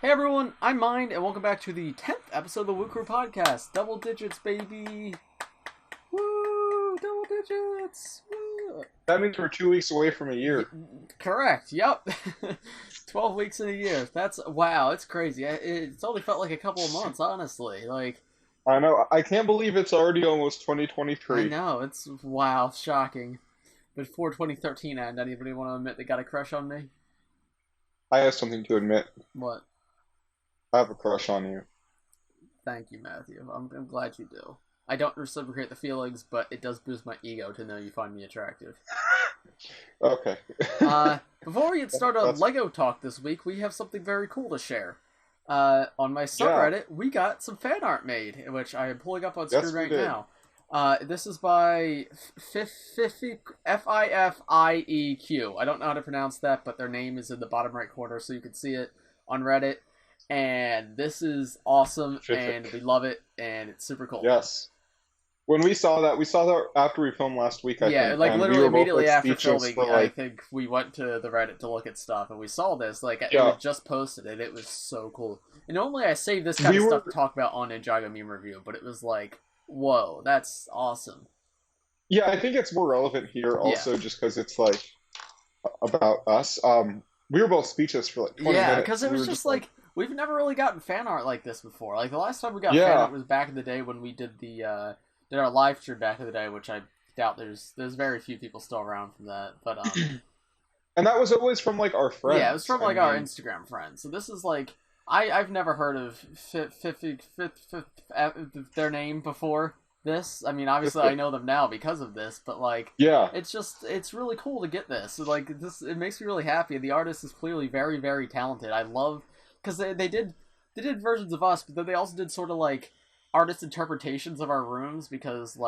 Hey everyone, I'm Mind, and welcome back to the 10th episode of the Woo Crew Podcast. Double digits, baby! Woo! Double digits! Woo! That means we're 2 weeks away from a year. Correct, yep. 12 weeks in a year. Wow, it's crazy. It's only felt like a couple of months, honestly. I know. I can't believe it's already almost 2023. I know, wow, shocking. Before 2013 ended, anybody want to admit they got a crush on me? I have something to admit. What? I have a crush on you. Thank you, Matthew. I'm glad you do. I don't reciprocate the feelings, but it does boost my ego to know you find me attractive. Okay. Before we get started on LEGO talk this week, we have something very cool to share. On my subreddit, we got some fan art made, which I am pulling up on screen right now. This is by Fifieq. I don't know how to pronounce that, but their name is in the bottom right corner, so you can see it on Reddit. And this is awesome, and we love it, and it's super cool. Yes. When we saw that after we filmed last week, I think. Like, literally immediately after filming, like... I think we went to the Reddit to look at stuff, and we saw this, it was just posted, and it was so cool. And normally I save this kind of stuff to talk about on Ninjago Meme Review, but it was like, whoa, that's awesome. Yeah, I think it's more relevant here also, just because it's, about us. We were both speechless for, 20 minutes. Yeah, because it was just we've never really gotten fan art like this before. The last time we got fan art was back in the day when we did did our live stream back in the day, which I doubt there's very few people still around from that. But and that was always from our friends. Yeah, it was from our Instagram friends. So this is I've never heard of their name before this. I mean, obviously I know them now because of this, but it's really cool to get this. It makes me really happy. The artist is clearly very, very talented. I love, because they did versions of us, but then they also did sort of artist interpretations of our rooms, because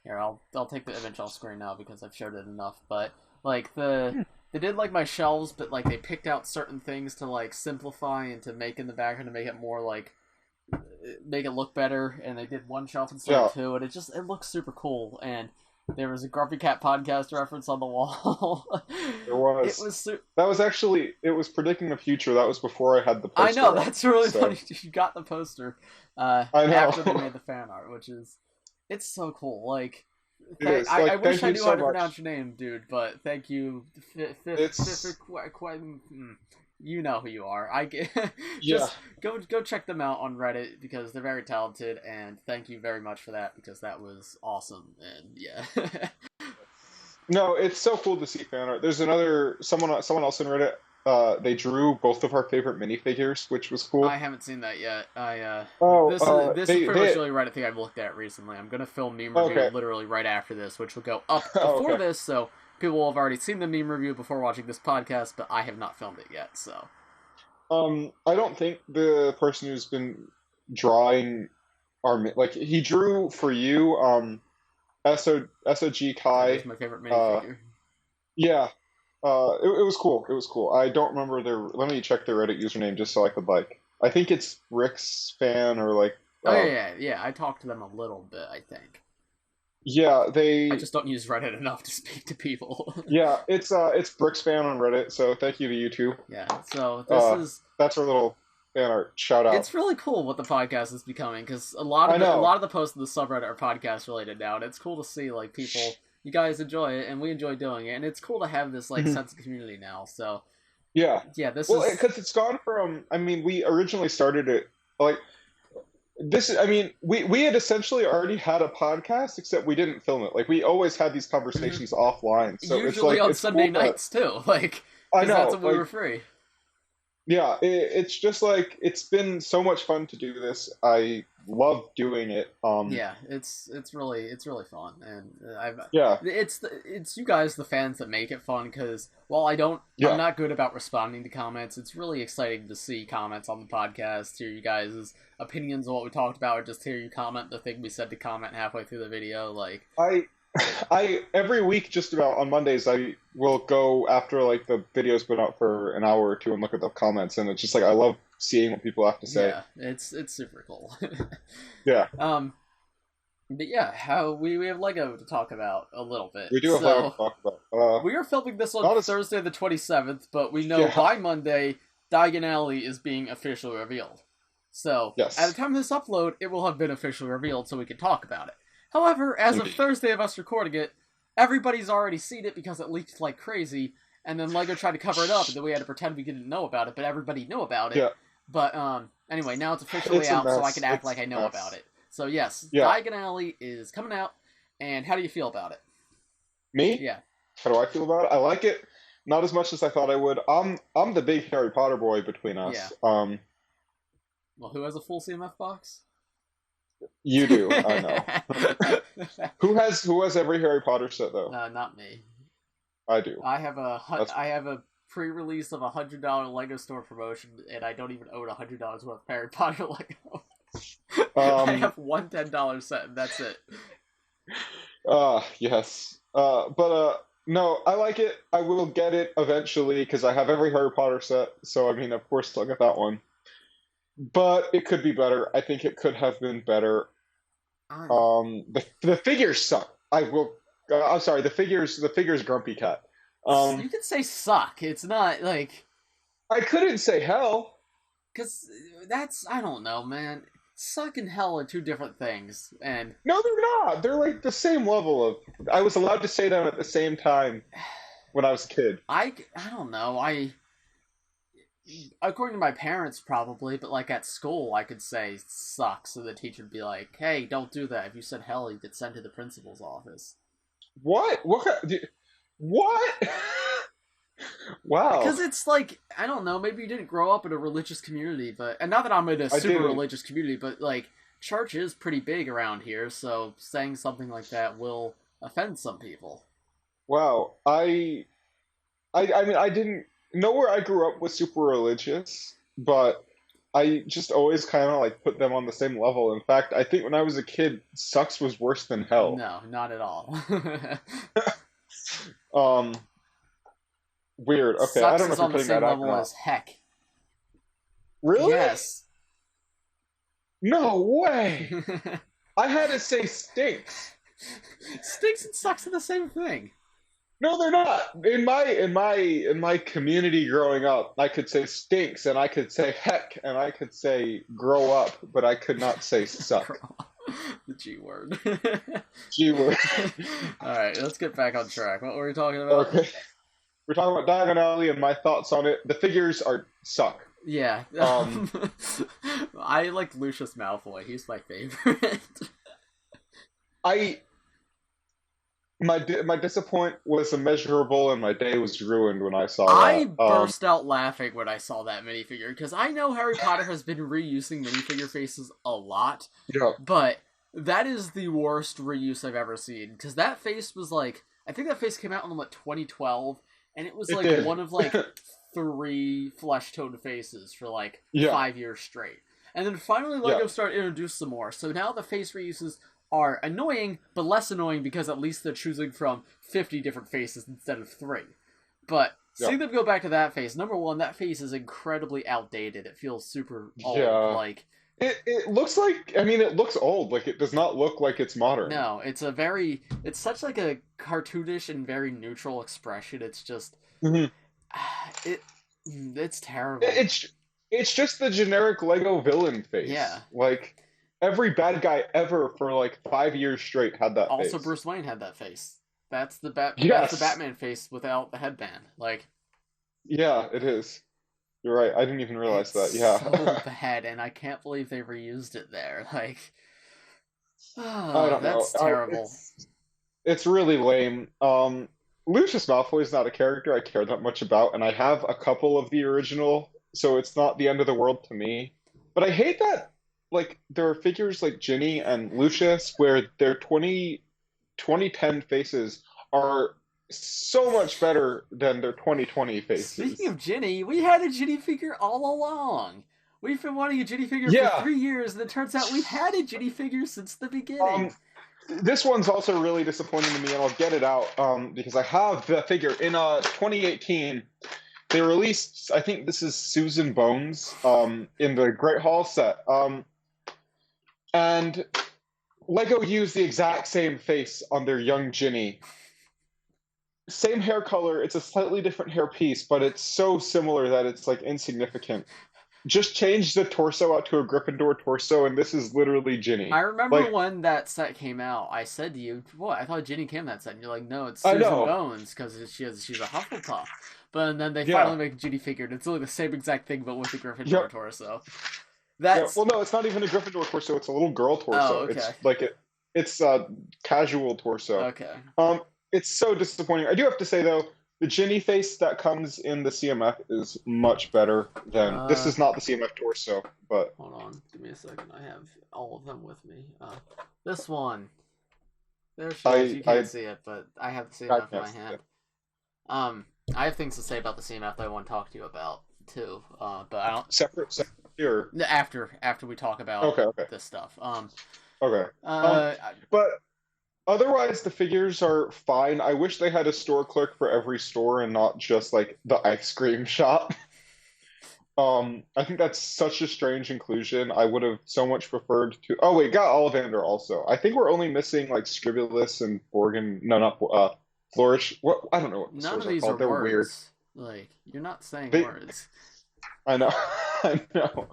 here, I'll take the image off screen now because I've showed it enough, but they did my shelves, but they picked out certain things to simplify and to make in the background to make it more make it look better, and they did one shelf instead of two, and it looks super cool. And there was a Grumpy Cat podcast reference on the wall. There was. It was predicting the future. That was before I had the poster. I know, that's really funny. You got the poster after they made the fan art, it's so cool. I wish I knew how to pronounce your name, dude, but thank you. You know who you are. Just go check them out on Reddit because they're very talented, and thank you very much for that because that was awesome. And yeah. No, it's so cool to see fan art. There's someone else in Reddit. They drew both of our favorite minifigures, which was cool. I haven't seen that yet. This is pretty much the Reddit thing I've looked at recently. I'm gonna film meme review literally right after this, which will go up before this, so people will have already seen the meme review before watching this podcast, but I have not filmed it yet, so. I don't think the person who's been drawing he drew for you, SOG Kai. That's my favorite minifigure. Yeah. It was cool. It was cool. I don't remember let me check their Reddit username just so I could I think it's Rick's fan or yeah. I talked to them a little bit, I think. Yeah, I just don't use Reddit enough to speak to people. Yeah, it's Brick's fan on Reddit, so thank you to you two. Yeah, so that's our little fan art shout out. It's really cool what the podcast is becoming, because a lot of the posts in the subreddit are podcast related now, and it's cool to see people, you guys enjoy it, and we enjoy doing it, and it's cool to have this sense of community now. So yeah, because it's gone from. I mean, we originally started it we had essentially already had a podcast, except we didn't film it. We always had these conversations offline. So usually on Sunday nights too. I know that's when we were free. Yeah, it's just it's been so much fun to do this. I love doing it. Yeah, it's really fun, and it's you guys, the fans, that make it fun. Because while I'm not good about responding to comments, it's really exciting to see comments on the podcast, hear you guys' opinions on what we talked about, or just hear you comment the thing we said to comment halfway through the video. I every week, just about on Mondays, I will go after the video's been out for an hour or two and look at the comments, and it's just I love seeing what people have to say. Yeah, it's super cool. Yeah. But yeah, we have LEGO to talk about a little bit. We do have LEGO to talk about. We are filming this on Thursday the 27th, but we know by Monday Diagon Alley is being officially revealed. So, yes. At the time of this upload, it will have been officially revealed so we can talk about it. However, as of Thursday of us recording it, everybody's already seen it because it leaked like crazy, and then LEGO tried to cover it up, and then we had to pretend we didn't know about it, but everybody knew about it. Yeah. But, anyway, now it's officially out, so I can act like I know about it. So, yes, Diagon Alley is coming out, and how do you feel about it? Me? Yeah. How do I feel about it? I like it. Not as much as I thought I would. I'm the big Harry Potter boy between us. Yeah. Well, who has a full CMF box? You do, I know. Who has every Harry Potter set though? Not me. I do. I have a pre-release of $100 LEGO store promotion, and I don't even own $100 worth of Harry Potter LEGO. I have one $10 set, and that's it. Yes. No, I like it. I will get it eventually because I have every Harry Potter set. So I mean, of course, I'll get that one. But it could be better. I think it could have been better. The figures suck. I'm sorry. The figures. Grumpy Cat. You can say suck. It's not like. I couldn't say hell. Because I don't know, man. Suck and hell are two different things, and no, they're not. They're like the same level of. I was allowed to say them at the same time when I was a kid. I don't know. According to my parents, probably, but like at school, I could say suck, so the teacher would be like, "Hey, don't do that. If you said hell, you get sent to the principal's office." What? What? Wow. Because it's like, I don't know, maybe you didn't grow up in a religious community, and not that I'm in a super religious community, but like, church is pretty big around here, so saying something like that will offend some people. Wow. I mean, I didn't know where I grew up was super religious, but I just always kind of like put them on the same level. In fact, I think when I was a kid, sucks was worse than hell. No, not at all. Weird. Okay, Sucks I don't know if you're putting that out. On the same level as heck. Really? Yes. No way. I had to say stinks. Stinks and sucks are the same thing. No, they're not. In my community growing up, I could say stinks, and I could say heck, and I could say grow up, but I could not say suck. The G word. G word. All right, let's get back on track. What were we talking about? Okay. We're talking about Diagon Alley and my thoughts on it. The figures suck. Yeah. I like Lucious Malfoy. He's my favorite. My disappointment was immeasurable, and my day was ruined when I saw that. I burst out laughing when I saw that minifigure, because I know Harry Potter has been reusing minifigure faces a lot, but that is the worst reuse I've ever seen, because that face was like, I think that face came out in 2012, and it was like one of like 3 flesh toned faces for like 5 years straight. And then finally LEGO started to introduce some more, so now the face reuses are annoying, but less annoying because at least they're choosing from 50 different faces instead of 3. But seeing them go back to that face, number one, that face is incredibly outdated. It feels super old. Like it looks like, I mean, it looks old. Like, it does not look like it's modern. No, it's such like a cartoonish and very neutral expression. It's just, it's terrible. It's just the generic LEGO villain face. Yeah. Like, every bad guy ever for like 5 years straight had that face. Also, Bruce Wayne had that face. That's the Batman face without the headband. Like, yeah, it is. You're right. I didn't even realize that. Yeah. So bad, and I can't believe they reused it there. Like, I don't know. That's terrible. It's really lame. Lucious Malfoy is not a character I care that much about, and I have a couple of the original, so it's not the end of the world to me. But I hate that, like, there are figures like Ginny and Lucius where their 2010 faces are so much better than their 2020 faces. Speaking of Ginny, we had a Ginny figure all along. We've been wanting a Ginny figure for 3 years, and it turns out we've had a Ginny figure since the beginning. This one's also really disappointing to me, and I'll get it out because I have the figure. In 2018, they released, I think this is Susan Bones in the Great Hall set. And LEGO used the exact same face on their young Ginny. same hair color. It's a slightly different hair piece, but it's so similar that it's like insignificant. Just change the torso out to a Gryffindor torso, and this is literally Ginny. I remember when that set came out, I said to you, "What? I thought Ginny came in that set." And you're like, "No, it's Susan Bones because she's a Hufflepuff." But then they finally make a Ginny figure, and it's literally the same exact thing, but with the Gryffindor torso. That's well, no, it's not even a Gryffindor torso. It's a little girl torso. Oh, okay. It's like it's a casual torso. Okay. It's so disappointing. I do have to say though, the Ginny face that comes in the CMF is much better than this is not the CMF torso, but hold on, give me a second. I have all of them with me. This one. There she is. You can't see it, but I have the CMF in my hand. I have things to say about the CMF that I want to talk to you about too. But I don't separate here. After we talk about this stuff. But otherwise, the figures are fine. I wish they had a store clerk for every store and not just like the ice cream shop. I think that's such a strange inclusion. I would have so much preferred to. Oh wait, got Ollivander also. I think we're only missing like Scribulus and Borgin. No, not Flourish. What? I don't know what the None of these are They're words. Weird. Like you're not saying words. I know. I know.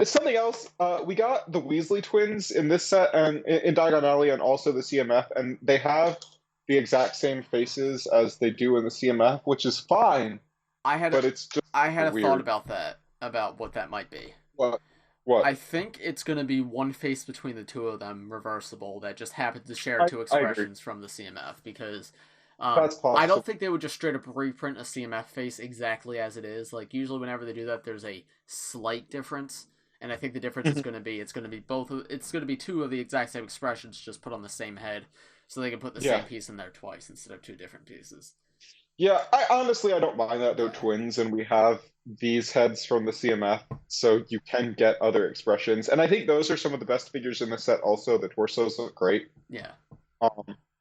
Something else. We got the Weasley Twins in this set and in Diagon Alley and also the CMF, and they have the exact same faces as they do in the CMF, which is fine. I had a thought about that, about what that might be. What? I think it's going to be one face between the two of them, reversible, that just happens to share two expressions from the CMF, because that's possible. I don't think they would just straight up reprint a CMF face exactly as it is. Like, usually whenever they do that, there's a slight difference, and I think the difference is going to be, it's going to be two of the exact same expressions just put on the same head, so they can put the same piece in there twice instead of two different pieces. Yeah, I don't mind that they're twins and we have these heads from the CMF, so you can get other expressions. And I think those are some of the best figures in the set also. The torsos look great. Yeah.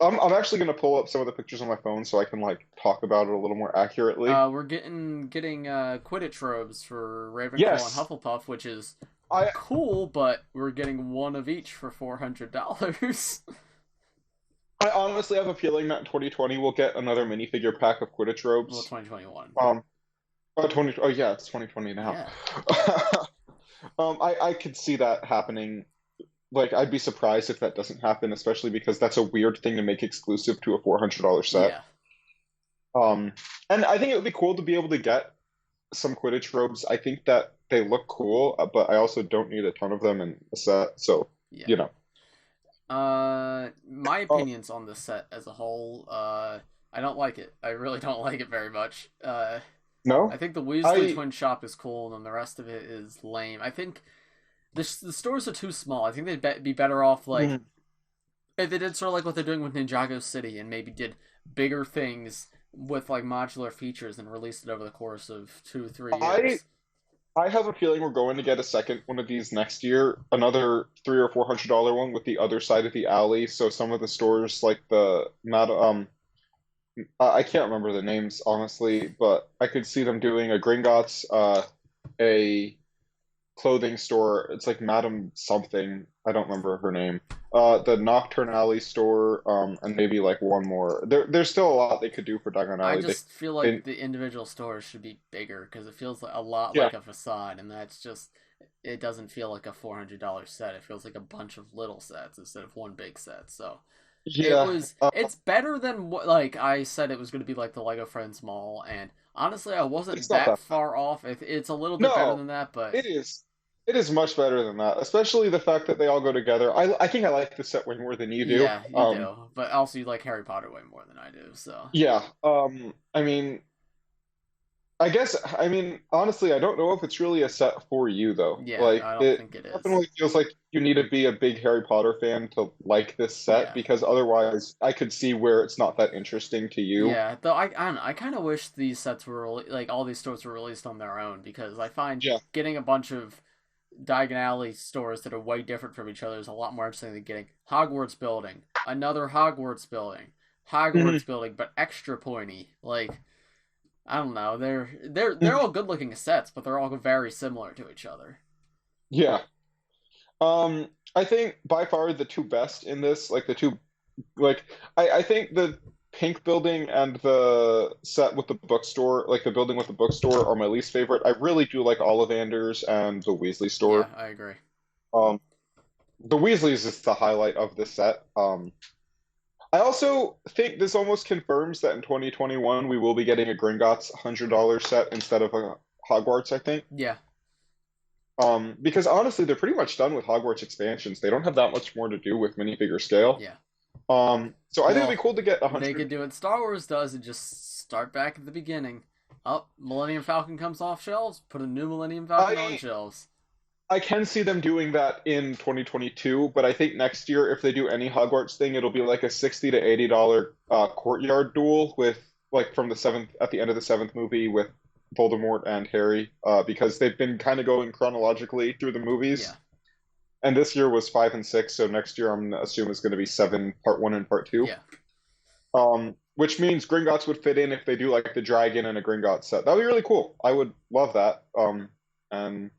I'm actually going to pull up some of the pictures on my phone so I can like talk about it a little more accurately. We're getting Quidditch robes for Ravenclaw and Hufflepuff, which is cool, but we're getting one of each for $400. I honestly have a feeling that in 2020 we'll get another minifigure pack of Quidditch robes. Well, 2021. Oh yeah, it's 2020 now. Yeah. I could see that happening. Like, I'd be surprised if that doesn't happen, especially because that's a weird thing to make exclusive to a $400 set. Yeah. And I think it would be cool to be able to get some Quidditch robes. I think that they look cool, but I also don't need a ton of them in a set, so you know. My opinions on this set as a whole, I don't like it. I really don't like it very much. No? I think the Weasley Twin shop is cool, and then the rest of it is lame. I think the stores are too small. I think they'd be better off, like, if they did sort of like what they're doing with Ninjago City, and maybe did bigger things with, like, modular features and released it over the course of 2-3 years. I have a feeling we're going to get a second one of these next year, another $300 or $400 one with the other side of the alley. So some of the stores, like the I can't remember the names honestly, but I could see them doing a Gringotts, a clothing store. It's like Madam something. I don't remember her name. The Nocturne Alley store, and maybe like one more. There's still a lot they could do for Diagon Alley. I just feel like the individual stores should be bigger because it feels like a lot like a facade, and that's just, it doesn't feel like a $400 set. It feels like a bunch of little sets instead of one big set. So it's better than what, like I said, it was going to be like the Lego Friends Mall, and honestly, I wasn't that far off. It's a little bit better than that, but it is. It is much better than that, especially the fact that they all go together. I think I like the set way more than you do. Yeah, you do. But also you like Harry Potter way more than I do, so. Yeah. I mean, honestly, I don't know if it's really a set for you, though. Yeah, like, I don't think it is. It definitely feels like you need to be a big Harry Potter fan to like this set, because otherwise I could see where it's not that interesting to you. Yeah, though I don't know, I kind of wish these sets were, like, all these stores were released on their own, because I find getting a bunch of Diagon Alley stores that are way different from each other is a lot more interesting than getting Hogwarts building, another Hogwarts building, building, but extra pointy. Like, I don't know, they're all good looking sets, but they're all very similar to each other. Yeah. I think by far the two best in this, like the two, like I think the pink building and the set with the bookstore, like the building with the bookstore, are my least favorite. I really do like Ollivanders and the Weasley Yeah, store. I agree. Um, the Weasleys is the highlight of the set. I also think this almost confirms that in 2021 we will be getting a Gringotts $100 set instead of a Hogwarts, I think. Yeah. Because honestly, they're pretty much done with Hogwarts expansions. They don't have that much more to do with minifigure scale. Yeah. So I think it'd be cool to get 100. They could do what Star Wars does and just start back at the beginning. Oh, Millennium Falcon comes off shelves. Put a new Millennium Falcon on shelves. I can see them doing that in 2022, but I think next year, if they do any Hogwarts thing, it'll be like a $60 to $80 courtyard duel with like from the seventh at the end of the seventh movie with Voldemort and Harry, because they've been kind of going chronologically through the movies. Yeah. And this year was 5 and 6, so next year I'm assuming it's going to be 7, part 1 and part 2. Yeah. Which means Gringotts would fit in if they do like the dragon and a Gringotts set. That would be really cool. I would love that. And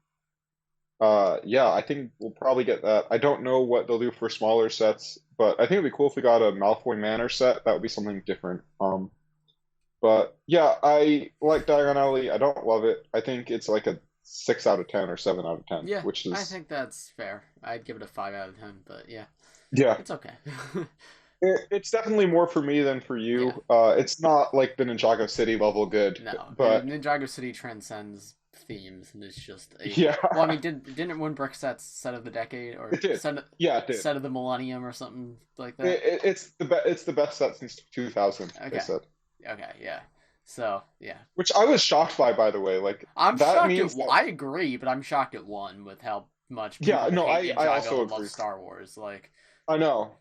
yeah, I think we'll probably get that. I don't know what they'll do for smaller sets, but I think it'd be cool if we got a Malfoy Manor set. That would be something different. But yeah, I like Diagon Alley. I don't love it. I think it's like a 6 out of 10 or 7 out of 10. Yeah, which is... I think that's fair. I'd give it a 5 out of 10, but yeah. Yeah. It's okay. It's definitely more for me than for you. Yeah. It's not like the Ninjago City level good. No, but Ninjago City transcends themes and it's just yeah. Well, I mean, didn't it win Brickset's set of the decade or it did. It did. Set of the millennium or something like that? It's the best set since 2000. Okay. They said. Okay, yeah. So yeah. Which I was shocked by the way. Like I'm shocked. I agree, but I'm shocked it won with how much. Yeah, no, I also agree. Love Star Wars. Like I know.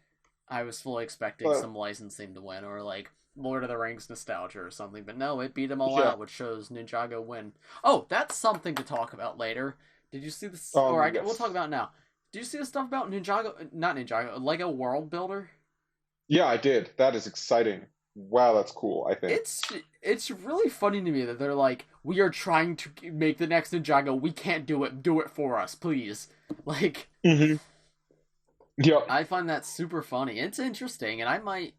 I was fully expecting some licensing to win, or like Lord of the Rings nostalgia or something, but no, it beat them all out, which shows Ninjago win. Oh, that's something to talk about later. Did you see this? We'll talk about it now. Did you see the stuff about Ninjago? Not Ninjago, Lego World Builder. Yeah, I did. That is exciting. Wow, that's cool. I think it's really funny to me that they're like, we are trying to make the next Ninjago. We can't do it. Do it for us, please. Like. Mm-hmm. Yeah, I find that super funny. It's interesting, and I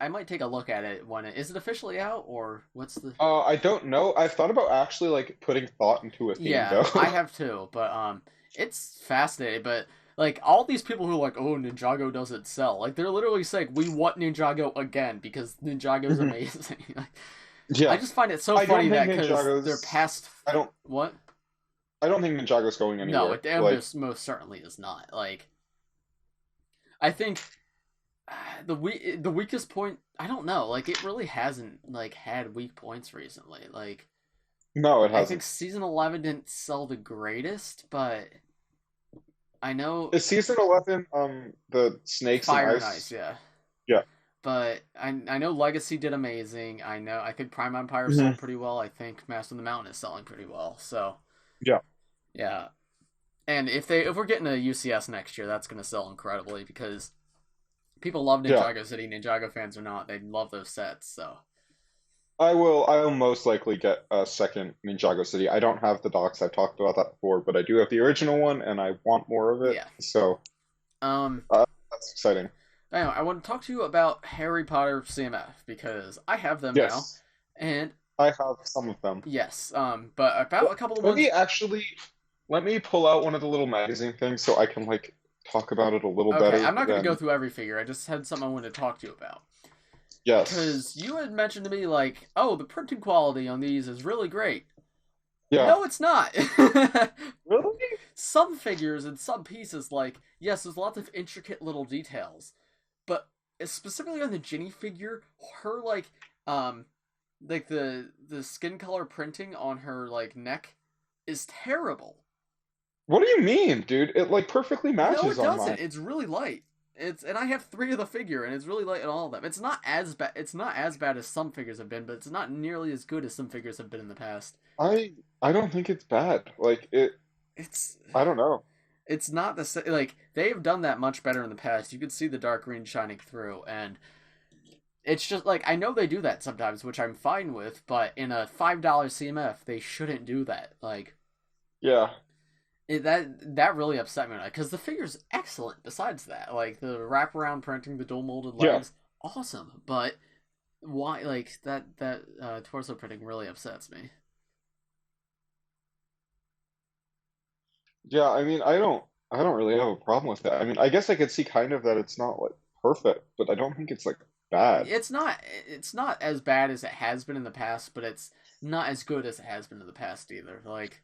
might take a look at it when is it officially out or what's the? I don't know. I've thought about actually like putting thought into a theme. Yeah, I have too, but it's fascinating. But like all these people who are like, oh, Ninjago doesn't sell. Like they're literally saying we want Ninjago again because Ninjago's amazing. Yeah, I just find it so funny that because they're past. What? I don't think Ninjago's going anywhere. No, it most certainly is not. Like. I think the weakest point, I don't know, like it really hasn't like had weak points recently. Like no, it hasn't. I think season 11 didn't sell the greatest, but I know is season 11 the snakes Fire and Ice? Yeah. Yeah. But I know Legacy did amazing. I think Prime Empire sold pretty well. I think Master of the Mountain is selling pretty well. So yeah. Yeah. And if we're getting a UCS next year, that's going to sell incredibly because people love Ninjago City. Ninjago fans or not, they love those sets. So I will most likely get a second Ninjago City. I don't have the docs. I've talked about that before, but I do have the original one, and I want more of it. Yeah. So that's exciting. Anyway, I want to talk to you about Harry Potter CMF because I have them now, and I have some of them. Yes. But about a couple of ones. Let me pull out one of the little magazine things so I can like talk about it a little better. I'm not going to go through every figure. I just had something I wanted to talk to you about. Yes. Because you had mentioned to me like, oh, the printing quality on these is really great. Yeah. No, it's not. Really? Some figures and some pieces, like, yes, there's lots of intricate little details, but specifically on the Ginny figure, her like the skin color printing on her like neck is terrible. What do you mean, dude? It like perfectly matches. No, it doesn't. Mine. It's really light. And I have 3 of the figure, and it's really light in all of them. It's not as bad. It's not as bad as some figures have been, but it's not nearly as good as some figures have been in the past. I don't think it's bad. Like it's. I don't know. It's not the same. Like they've done that much better in the past. You could see the dark green shining through, and it's just like I know they do that sometimes, which I'm fine with. But in a $5 CMF, they shouldn't do that. Like. Yeah. That really upset me because the figure's excellent. Besides that, like the wraparound printing, the dual molded legs, awesome. But why, like, that torso printing really upsets me. Yeah, I mean, I don't really have a problem with that. I mean, I guess I could see kind of that it's not like perfect, but I don't think it's like bad. It's not as bad as it has been in the past, but it's not as good as it has been in the past either. Like,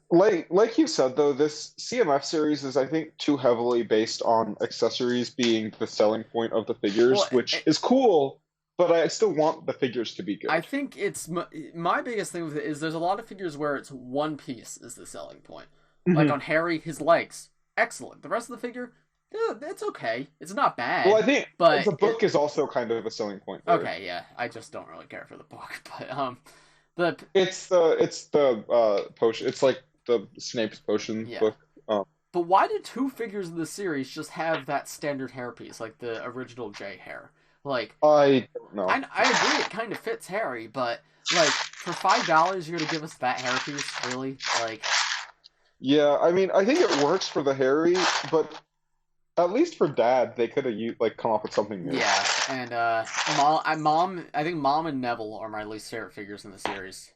Like you said though, this CMF series is I think too heavily based on accessories being the selling point of the well, figures, which is cool, but I still want the figures to be I good. think it's my biggest thing with it is there's a lot of figures where it's one piece is the selling point. Like Hmm. on Harry, his legs, excellent. The rest of the figure, it's okay. It's not Well, bad, I think but the it. book is also kind of a selling point there. Okay, yeah, I just don't really care for the book, but the It's the potion. It's like the Snape's potion yeah. book. Um, But why did two figures in the series just have that standard hairpiece, like the original J hair? Like, I don't know. I agree it kind of fits Harry, but like for $5 you're gonna give us that hairpiece, really? Like, Yeah, I mean, I think it works for the Harry, but at least for Dad, they could have like come up with something new. yeah. And I think Mom and Neville are my least favorite figures in the series.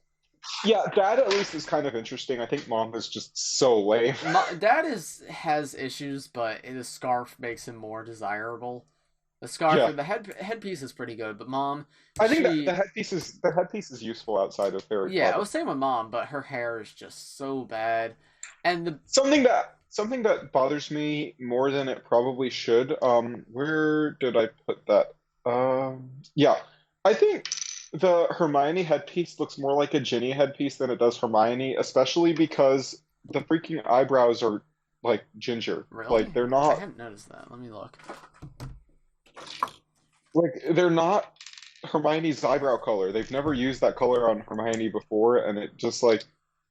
Yeah, Dad at least is kind of interesting. I think Mom is just so lame. Dad has issues, but his scarf makes him more desirable. The scarf Yeah, and the headpiece is pretty good, but Mom, I think that she the headpiece is useful outside of Harry yeah, I Potter. was saying with Mom, but her hair is just so bad, and the Something that bothers me more than it probably should. Where did I put that? Yeah, I think the Hermione headpiece looks more like a Ginny headpiece than it does Hermione, especially because the freaking eyebrows are like ginger. really, Like they're I not hadn't noticed that. Let me look. they're not Hermione's eyebrow color. They've never used that color on Hermione before, and it just like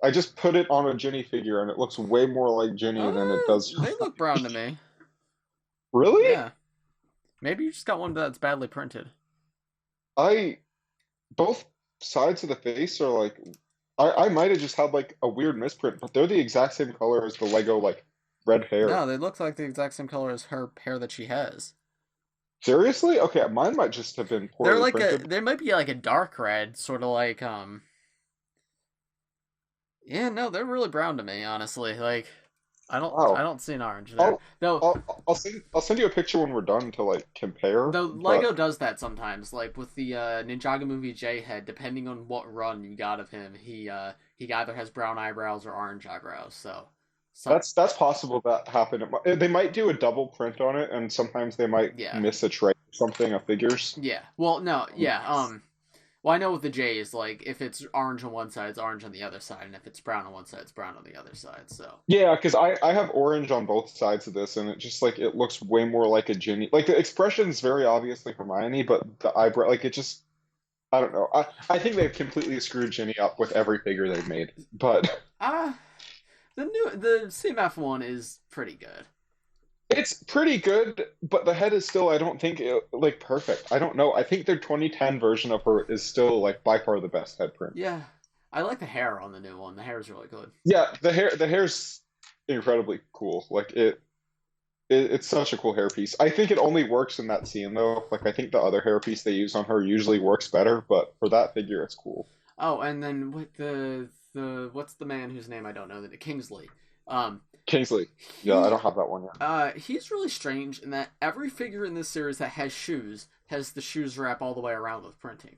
I just put it on a Ginny figure, and it looks way more like Ginny than it does. They look brown to me. Really? Yeah, maybe you just got one that's badly printed. I both sides of the face are like I might have just had like a weird misprint, but they're the exact same color as the Lego like red hair. No, they look like the exact same color as her hair that she has. Seriously? Okay, mine might just have been They're poorly printed. they might be like a dark red, sort of like Yeah, no, they're really brown to me, honestly. Like, I Wow. don't see an orange there. I'll Though I'll send you a picture when we're done to like compare, though but Lego does that sometimes, like with the Ninjago movie J Head, depending on what run you got of him, he either has brown eyebrows or orange eyebrows. So that's possible that happened. They might do a double print on it, and sometimes they might yeah. miss a tray or something of figures. Yeah. Well, no, yeah. Well, I know with the J's, like if it's orange on one side, it's orange on the other side, and if it's brown on one side, it's brown on the other side. So Yeah, because I have orange on both sides of this, and it just like it looks way more like a Ginny. Like the expression's very obviously Hermione, but the eyebrow, like it just I don't know. I think they've completely screwed Ginny up with every figure they've made. But uh the CMF one is pretty good. it's pretty good, but the head is still I don't think like perfect. I don't know. I think their 2010 version of her is still like by far the best head print. Yeah, I like the hair on the new one. The hair is really good. Yeah, the hair's incredibly cool. Like it's such a cool hairpiece. I think it only works in that scene though. Like I think the other hairpiece they use on her usually works better, but for that figure it's cool. Oh, and then with the what's the man whose name I don't know, the Kingsley. Kingsley. Yeah, I He don't have that one yet. he's really strange in that every figure in this series that has shoes has the shoes wrap all the way around with printing.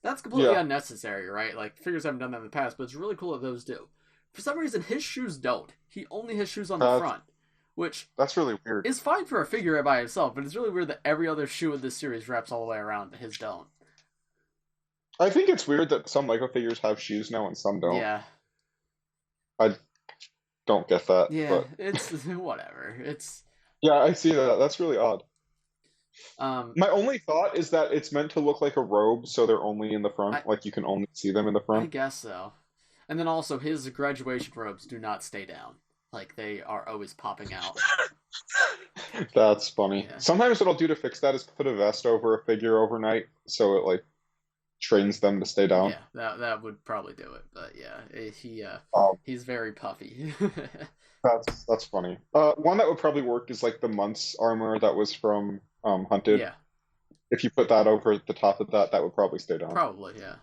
That's completely Yeah, unnecessary, right? Like figures haven't done that in the past, but it's really cool that those do. For some reason, his shoes don't. He only has shoes on the that's front, which that's really weird. is fine for a figure by itself, but it's really weird that every other shoe in this series wraps all the way around, but his don't. I think it's weird that some Lego figures have shoes now and some don't. Yeah, I don't get that, yeah, but it's whatever. It's yeah, I see that. That's really odd. um, My only thought is that it's meant to look like a robe, so they're only in the I front. Like you can only see them in the I front. guess so. And then also his graduation robes do not stay down. Like they are always popping out. That's funny. Yeah. Sometimes what I'll do to fix that is put a vest over a figure overnight, so it like trains them to stay down. Yeah, that would probably do it. But yeah, Um, he's very puffy. that's funny. One that would probably work is like the Month's armor that was from Hunted. Yeah. if you put that over the top of that, that would probably stay down. Probably, yeah.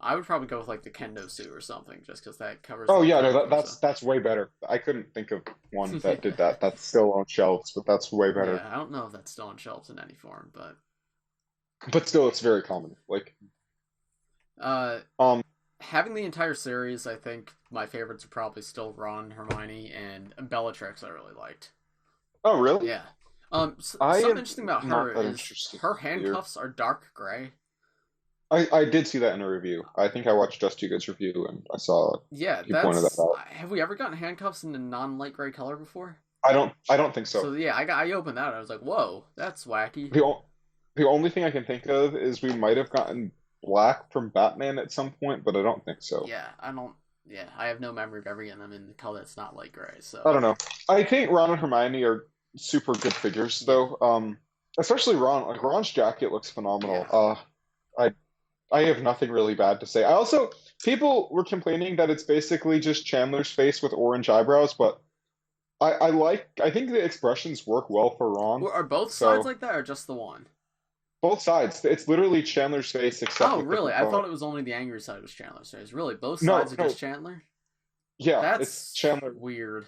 I would probably go with like the kendo suit or something, just because that covers. Oh yeah, no, that's way better. I couldn't think of one that did that. That's still on shelves, but that's way better. Yeah, I don't know if that's still on shelves in any form, but still, it's very common. Like, having the entire series, I think my favorites are probably still Ron, Hermione, and Bellatrix. I really liked. Oh really? Yeah. Something interesting about her is her handcuffs are dark gray. I did see that in a review. I think I watched Just Too Good's review and I saw pointed that out. Have we ever gotten handcuffs in a non-light gray color before? I don't think so. So yeah, I opened that and I was like, whoa, that's wacky. The only thing I can think of is we might have gotten black from Batman at some point, but I don't think so. Yeah, I have no memory of ever getting them in the color that's not light gray. So I don't know. I think Ron and Hermione are super good figures though. Especially Ron. Like Ron's jacket looks phenomenal. Yeah. I have nothing really bad to say. People were complaining that it's basically just Chandler's face with orange eyebrows, but I think the expressions work well for Ron. Are both sides like that, or just the one? Both sides. It's literally Chandler's face, except. Oh, really? I thought it was only the angry side was Chandler's face. Really, both sides are just Chandler? Yeah, that's it's Chandler. Weird.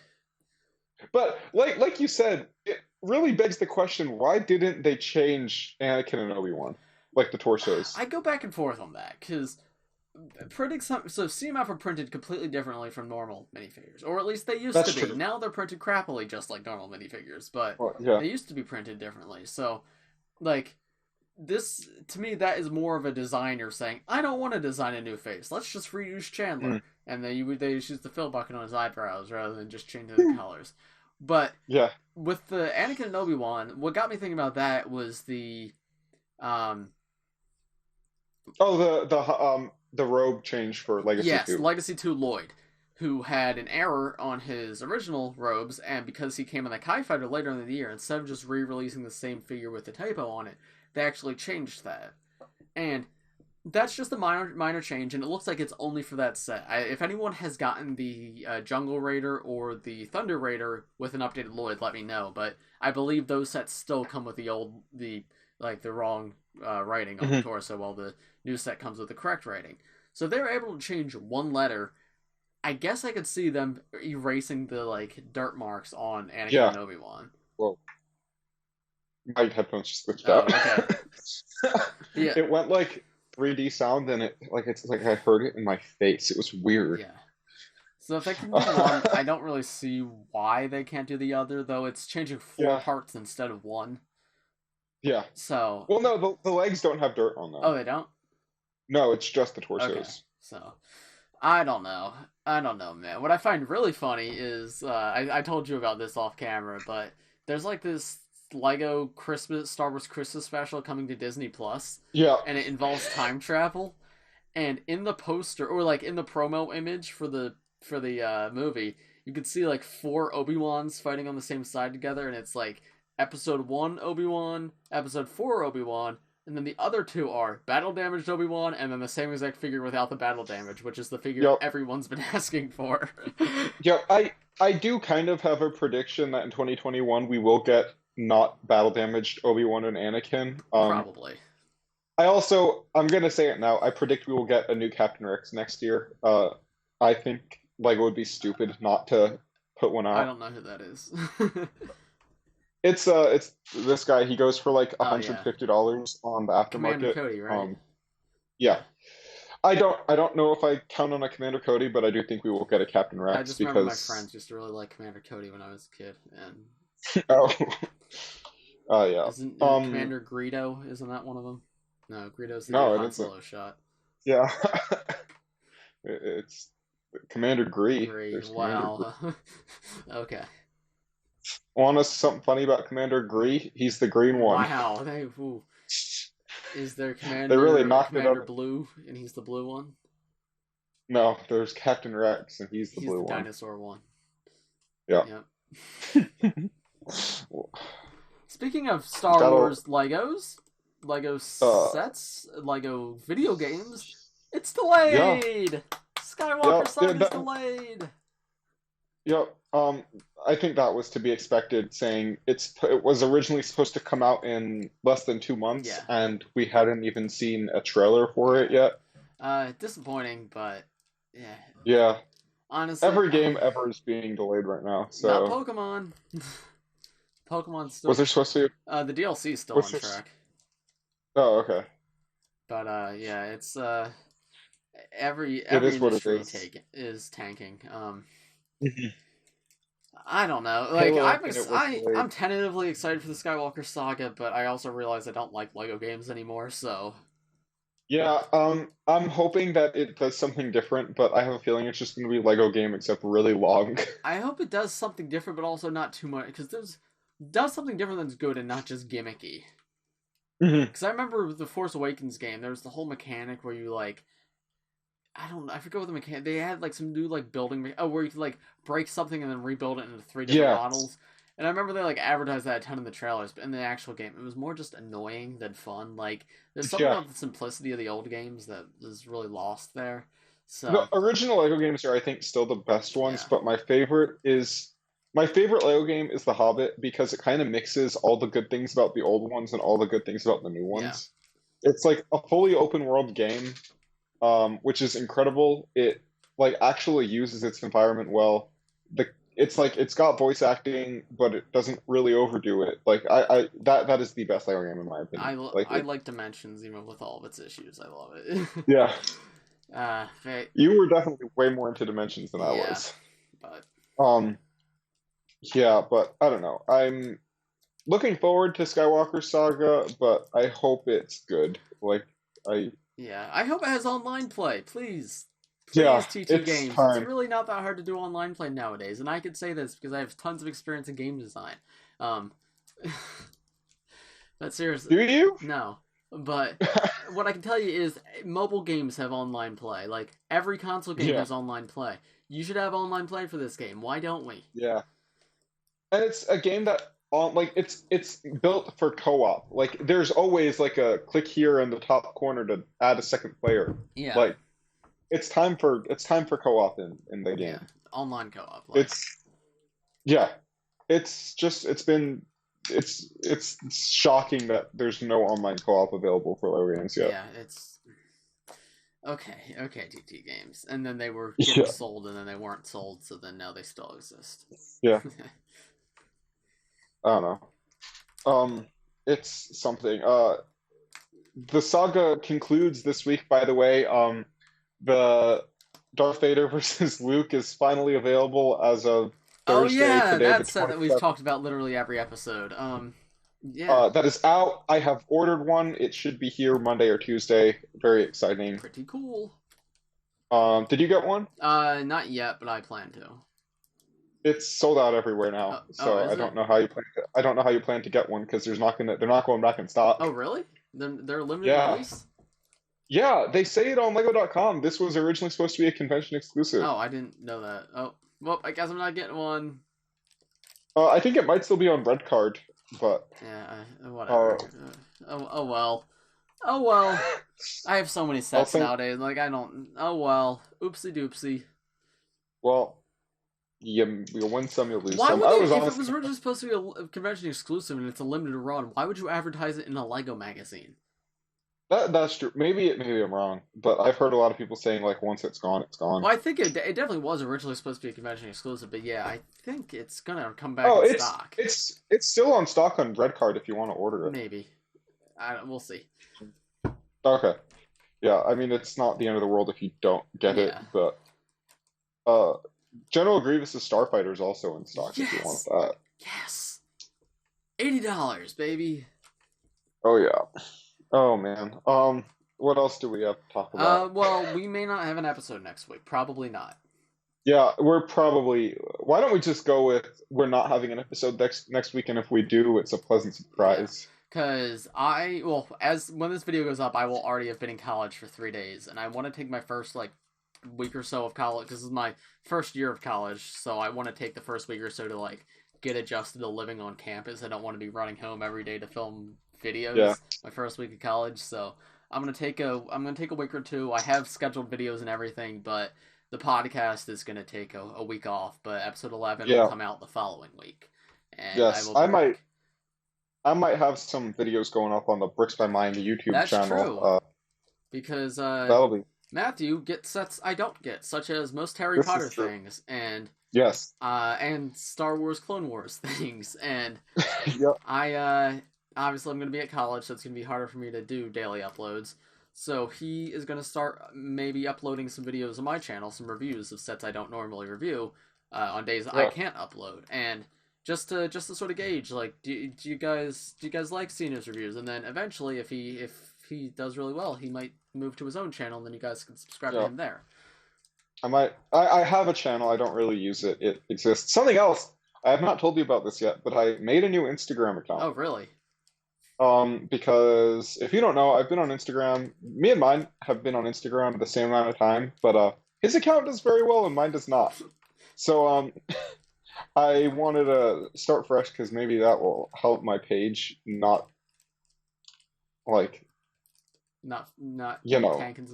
But like you said, it really begs the question: why didn't they change Anakin and Obi-Wan? Like the torsos. I go back and forth on that, because CMF are printed completely differently from normal minifigures. Or at least they used to be. True. Now they're printed crappily just like normal minifigures, but they used to be printed differently. So, like, this, to me, that is more of a designer saying, I don't want to design a new face. Let's just reuse Chandler. And they use the fill bucket on his eyebrows rather than just changing the colors. But with the Anakin and Obi-Wan, what got me thinking about that was the the robe change for Legacy 2. Yes, Legacy 2 Lloyd, who had an error on his original robes, and because he came in the Kai Fighter later in the year, instead of just re-releasing the same figure with the typo on it, they actually changed that. And that's just a minor change, and it looks like it's only for that set. If anyone has gotten the Jungle Raider or the Thunder Raider with an updated Lloyd, let me know. But I believe those sets still come with the wrong writing on the torso, while the new set comes with the correct writing. So if they were able to change one letter, I guess I could see them erasing the dirt marks on Anakin and Obi-Wan. Well, my headphones just switched out. Okay. Yeah. It went 3D sound, and it's like I heard it in my face. It was weird. Yeah. So if they can do one, I don't really see why they can't do the other, though it's changing 4 parts instead of 1. Yeah. So. Well, no, the legs don't have dirt on them. Oh, they don't? No, it's just the torsos. Okay. So, I don't know, man. What I find really funny is, I told you about this off camera, but there's this LEGO Star Wars Christmas special coming to Disney Plus. Yeah. And it involves time travel. And in the poster, or in the promo image for the movie, you can see 4 Obi-Wans fighting on the same side together, and it's Episode 1 Obi-Wan, Episode 4 Obi-Wan, and then the other 2 are Battle Damaged Obi-Wan, and then the same exact figure without the battle damage, which is the figure everyone's been asking for. Yeah, I do kind of have a prediction that in 2021 we will get not battle damaged Obi-Wan and Anakin. Probably. I'm going to say it now, I predict we will get a new Captain Rex next year. I think LEGO would be stupid not to put one out. I don't know who that is. It's this guy. He goes for $150 on the aftermarket. Commander Cody, right? Yeah. I don't know if I count on a Commander Cody, but I do think we will get a Captain Rex. I just remember my friends used to really like Commander Cody when I was a kid, and yeah. Isn't Commander Greedo? Isn't that one of them? No, Greedo's the Han Solo shot. Yeah. It's Commander Gree. Wow. Okay. Want to know something funny about Commander Gree? He's the green one. Wow. Is there Commander, they really knocked Commander it up. Blue, and he's the blue one? No, there's Captain Rex, and he's the blue one. Dinosaur one. Yeah. Yep. Speaking of Star Wars Legos, Lego sets, Lego video games, it's delayed! Yeah. Skywalker Saga is delayed! Yep. I think that was to be expected, saying it was originally supposed to come out in less than 2 months, Yeah. and we hadn't even seen a trailer for it yet. Disappointing, but yeah. Yeah. Honestly, every game ever is being delayed right now. So not Pokemon. Pokemon's still. Was there supposed to? The DLC is still on track. Oh, okay. But yeah, it's every industry is tanking. I don't know. Like I'm tentatively excited for the Skywalker Saga, but I also realize I don't like Lego games anymore. So yeah, I'm hoping that it does something different, but I have a feeling it's just going to be a Lego game except really long. I hope it does something different, but also not too much, because does something different that's good and not just gimmicky. Because I remember the Force Awakens game, there was the whole mechanic where you like, I forget what the mechanic. They had like some new like building, where you could like break something and then rebuild it into 3 different models. And I remember they like advertised that a ton in the trailers, but in the actual game, it was more just annoying than fun. Like there's something about the simplicity of the old games that is really lost there. So the original Lego games are, I think, still the best ones, but my favorite Lego game is The Hobbit, because it kind of mixes all the good things about the old ones and all the good things about the new ones. Yeah. It's like a fully open world game, which is incredible. It like actually uses its environment well. It's got voice acting, but it doesn't really overdo it. Like that is the best Lego game in my opinion. I like Dimensions even with all of its issues. I love it. Yeah. You were definitely way more into Dimensions than I was. But yeah, but I don't know. I'm looking forward to Skywalker Saga, but I hope it's good. I hope it has online play, please. Yeah, T2 Games. It's really not that hard to do online play nowadays, and I could say this because I have tons of experience in game design. But seriously, do you? No. But what I can tell you is mobile games have online play. Like every console game has online play. You should have online play for this game. Why don't we? Yeah. And it's a game that it's built for co-op. Like there's always like a click here in the top corner to add a second player. Yeah. Like it's time for co-op in the game. Yeah. Online co-op. It's shocking that there's no online co-op available for Lego games yet. Yeah, it's okay, TT Games. And then they were getting sold, and then they weren't sold, so then now they still exist. Yeah. I don't know. It's something. The saga concludes this week, by the way. The Darth Vader versus Luke is finally available as of Thursday. That's that we've talked about literally every episode. That is out. I have ordered one. It should be here Monday or Tuesday. Very exciting. Pretty cool. Did you get one? Not yet, but I plan to. It's sold out everywhere now, so I don't know how you plan. I don't know how you plan to get one because they're not going back in stock. Oh, really? They're limited release? Yeah, they say it on LEGO.com. This was originally supposed to be a convention exclusive. Oh, I didn't know that. Oh, well, I guess I'm not getting one. I think it might still be on Red Card, but yeah, whatever. Oh well. Oh well. I have so many sets nowadays. Like I don't. Oh well. Oopsie doopsie. Well, you'll win some, you'll lose some. If it was originally supposed to be a convention exclusive and it's a limited run, why would you advertise it in a LEGO magazine? That's true. Maybe I'm wrong, but I've heard a lot of people saying like once it's gone, it's gone. Well, I think it definitely was originally supposed to be a convention exclusive, but yeah, I think it's gonna come back in stock. It's still on stock on Red Card if you want to order it. Maybe. we'll see. Okay. Yeah, I mean it's not the end of the world if you don't get it, but General Grievous' Starfighter is also in stock if you want that. Yes. $80, baby. Oh yeah. Oh man. What else do we have to talk about? Well, we may not have an episode next week. Probably not. Yeah, why don't we just go with we're not having an episode next week, and if we do, it's a pleasant surprise. Because when this video goes up, I will already have been in college for 3 days, and I want to take my first week or so of college. This is my first year of college, so I want to take the first week or so to get adjusted to living on campus. I don't want to be running home every day to film videos my first week of college, so I'm gonna take a week or two. I have scheduled videos and everything, but the podcast is going to take a week off, but episode 11 will come out the following week. And yes, I might have some videos going up on the Bricks by Mine, the YouTube channel. That's true. Because that'll be... Matthew gets sets I don't get, such as most Harry Potter things, and and Star Wars Clone Wars things, and I obviously I'm going to be at college, so it's going to be harder for me to do daily uploads. So he is going to start maybe uploading some videos on my channel, some reviews of sets I don't normally review on days I can't upload, and just to sort of gauge, like, do you guys like seeing his reviews? And then eventually, if he does really well, he might move to his own channel, and then you guys can subscribe to him there. I have a channel. I don't really use it. It exists. Something else. I have not told you about this yet, but I made a new Instagram account. Oh, really? Because if you don't know, I've been on Instagram. Me and mine have been on Instagram at the same amount of time, but his account does very well and mine does not. So I wanted to start fresh because maybe that will help my page not tanking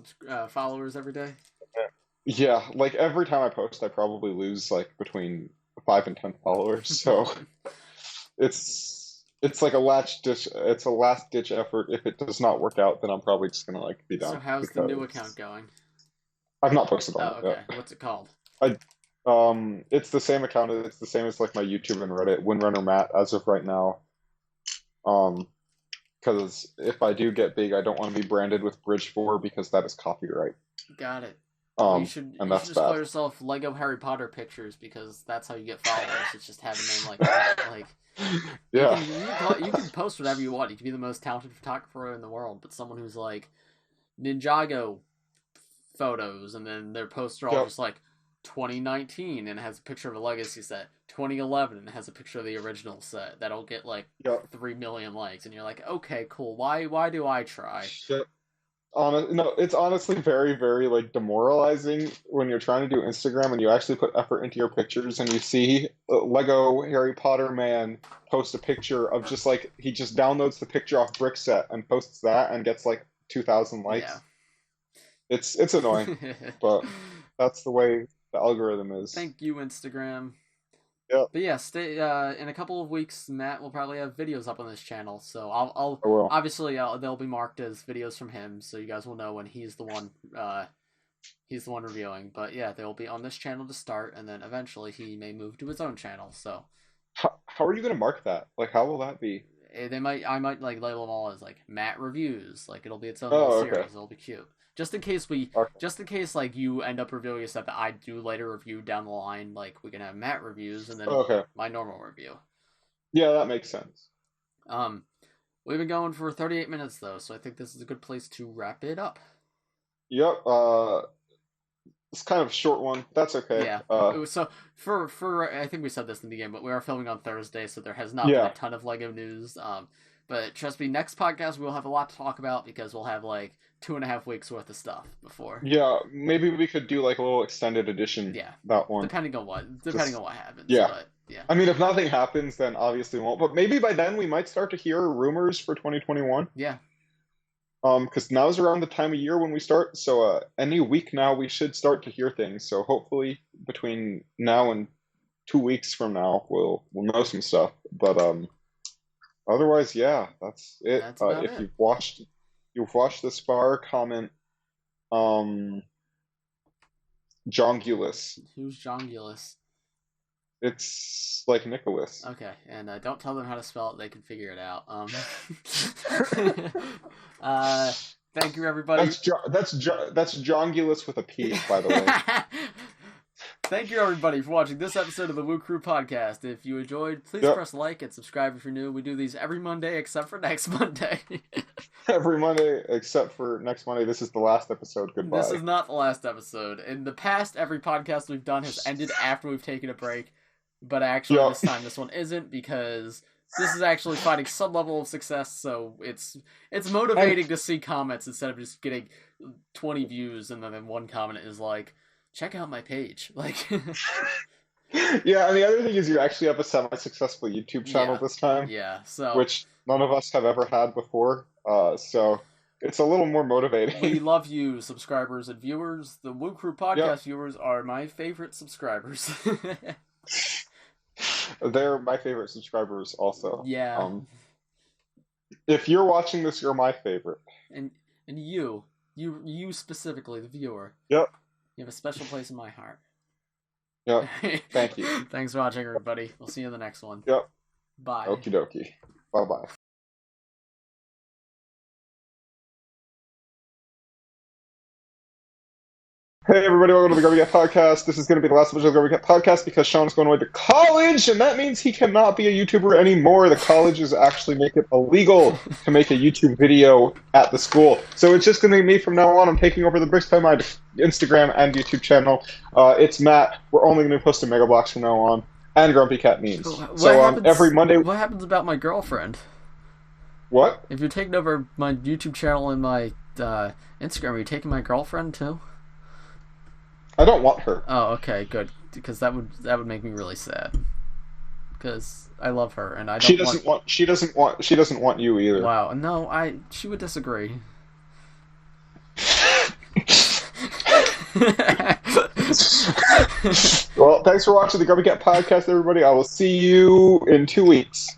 followers every day. Yeah, like every time I post, I probably lose like between 5 and 10 followers. So it's like a last ditch effort. If it does not work out, then I'm probably just gonna like be done. So how's the new account going? I've not posted on it yet. What's it called? It's the same account. It's the same as like my YouTube and Reddit, Windrunner Matt, as of right now. Because if I do get big, I don't want to be branded with Bridge 4 because that is copyright. Got it. You should just call yourself Lego Harry Potter Pictures because that's how you get followers. It's just have a name like that. Like, you can post whatever you want. You can be the most talented photographer in the world, but someone who's like Ninjago photos, and then their posts are all just like 2019 and it has a picture of a legacy set. 2011 and it has a picture of the original set. That'll get like 3 million likes, and you're like, okay, cool. Why do I try? Shit. No, it's honestly very, very like demoralizing when you're trying to do Instagram and you actually put effort into your pictures and you see Lego Harry Potter man post a picture of just like he just downloads the picture off Brickset and posts that and gets like 2,000 likes. Yeah. It's annoying, but that's the way the algorithm is. Thank you, Instagram. Yeah. But yeah, stay in a couple of weeks. Matt will probably have videos up on this channel, so I'll obviously they'll be marked as videos from him, so you guys will know when he's the one reviewing. But yeah, they'll be on this channel to start, and then eventually he may move to his own channel. So how are you gonna mark that? Like, how will that be? I might like label them all as like Matt reviews. Like it'll be its own series. Okay. It'll be cute. Just in case like you end up reviewing a set that I do later review down the line, like we can have Matt reviews and then my normal review. Yeah, that makes sense. We've been going for 38 minutes though, so I think this is a good place to wrap it up. Yep. It's kind of a short one. That's okay. Yeah. So for I think we said this in the beginning, but we are filming on Thursday, so there has not been a ton of LEGO news. But trust me, next podcast we'll have a lot to talk about because we'll have like 2.5 weeks worth of stuff before. Yeah, maybe we could do like a little extended edition. Yeah, that one. Depending on what happens. Yeah. But, yeah. I mean, if nothing happens, then obviously we won't. But maybe by then we might start to hear rumors for 2021. Yeah. Because now's around the time of year when we start. So any week now we should start to hear things. So hopefully between now and 2 weeks from now we'll know some stuff. But otherwise, yeah, that's it. That's about if it. you've watched this far, comment Jongulus. Who's Jongulus? It's like Nicholas. Okay, and don't tell them how to spell it; they can figure it out. Thank you, everybody. That's Jongulus with a P, by the way. Thank you, everybody, for watching this episode of the Woo Crew Podcast. If you enjoyed, please press like and subscribe if you're new. We do these every Monday except for next Monday. Every Monday except for next Monday. This is the last episode. Goodbye. This is not the last episode. In the past, every podcast we've done has ended after we've taken a break. But actually, this time, this one isn't because this is actually finding some level of success. So it's motivating to see comments instead of just getting 20 views and then one comment is like, check out my page. Like, yeah, and the other thing is you actually have a semi-successful YouTube channel this time. Yeah, so which none of us have ever had before. So It's a little more motivating. We love you, subscribers and viewers. The Woo Crew podcast viewers are my favorite subscribers. They're my favorite subscribers also. Yeah. If you're watching this, you're my favorite. And you specifically, the viewer. Yep. You have a special place in my heart. Yep. Thank you. Thanks for watching, everybody. We'll see you in the next one. Yep. Bye. Okie dokie. Bye-bye. Hey everybody, welcome to the Grumpy Cat Podcast. This is going to be the last episode of the Grumpy Cat Podcast because Sean's going away to college, and that means he cannot be a YouTuber anymore. The colleges actually make it illegal to make a YouTube video at the school. So it's just going to be me from now on. I'm taking over the Bricks by my Instagram and YouTube channel. It's Matt. We're only going to be posting Mega Blocks from now on, and Grumpy Cat memes. Every Monday... What happens about my girlfriend? What? If you're taking over my YouTube channel and my Instagram, are you taking my girlfriend too? I don't want her. Oh, okay, good. Because that would make me really sad. Because I love her, and I don't. She doesn't want you either. Wow, no, she would disagree. Well, thanks for watching the Grumpy Cat Podcast, everybody. I will see you in 2 weeks.